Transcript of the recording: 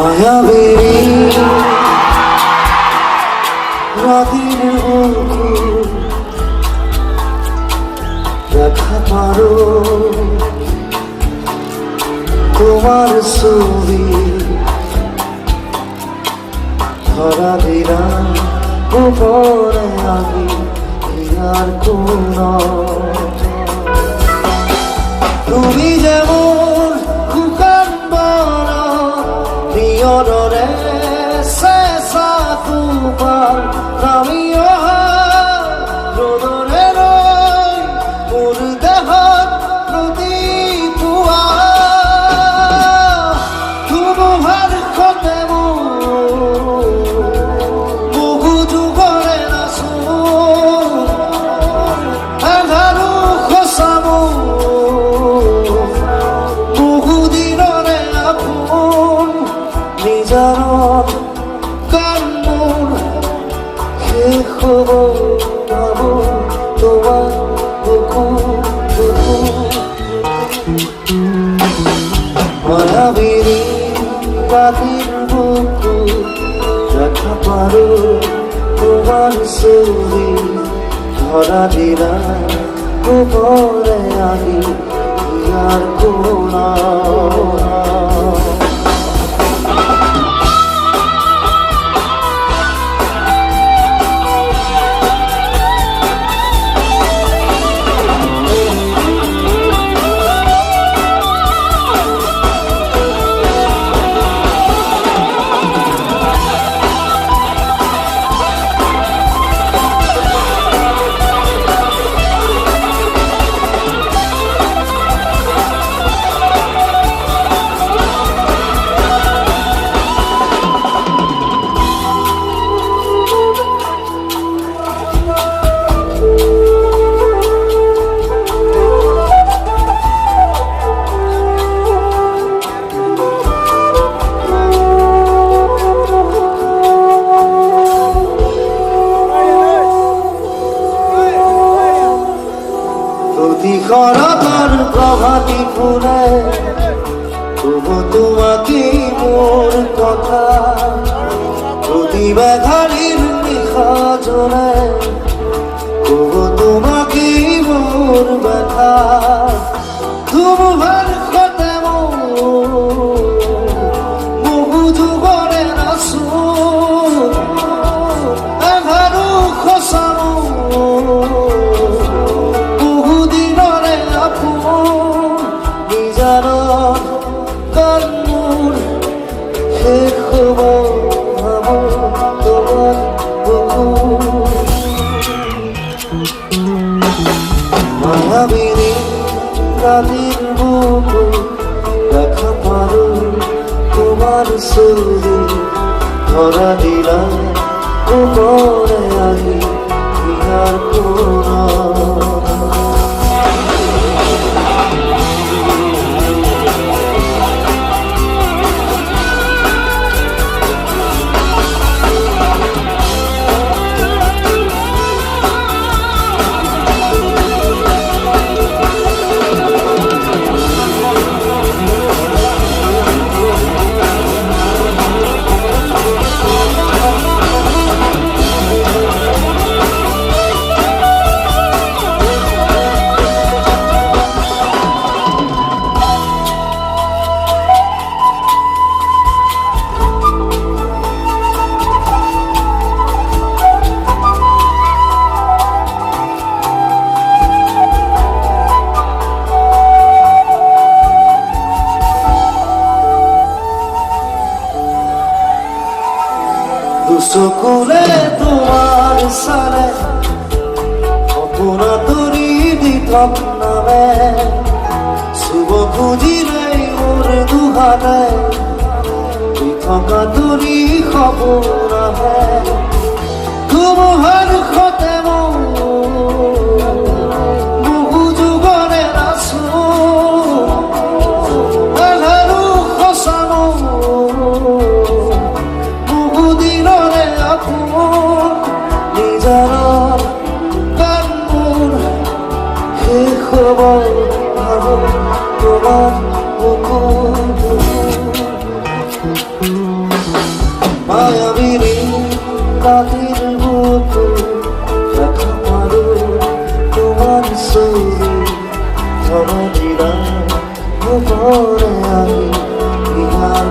মায়াবী রাতের বুকুর দেখা পারো তোমার ছবি ধরা দিলাম উপরে আমি আর কোন তুমি যেমন খুকান বড় প্রিয়রে শেষা তোমার আমিও রোদরে রই মোর দেহত নদী পুয়া তোমার খতে বহু যুগরে নাচো আধারু খসামো বহুদিনরে আপন নিজানত কান্মুর শেষ হব ভাবো তোমার মায়াবীর রাতের বুকুর দেখা পারো তোমার ছবি ধরা দিলাম উপরে আমি আর কোন করতর প্রভাতী ফুলে তবু তোমাকে মোর কথা প্রতিবাধারীর নিখা জোরে তবু তোমাকে মোর ব্যথা তোমার খতে বহু যুগরে নাচো আধারু খসামো মায়াবীর রাতের বুকুর দেখা পারো তোমার ছবি ধরা দিলাম উপরে আমি আর কোন দুচকুলে তোমার সারে অপুনা তরি দিতম নামে শুভ খুঁজিলে মোর দুহাতে থকা তরি খবর আহে তোমার খতে বহু যুগরে নাচো আধারু খসামো নিজার কান্মুর শেষ হব ভাবো তোমার বুকুর ধরণীরা খবরে আমি ইহার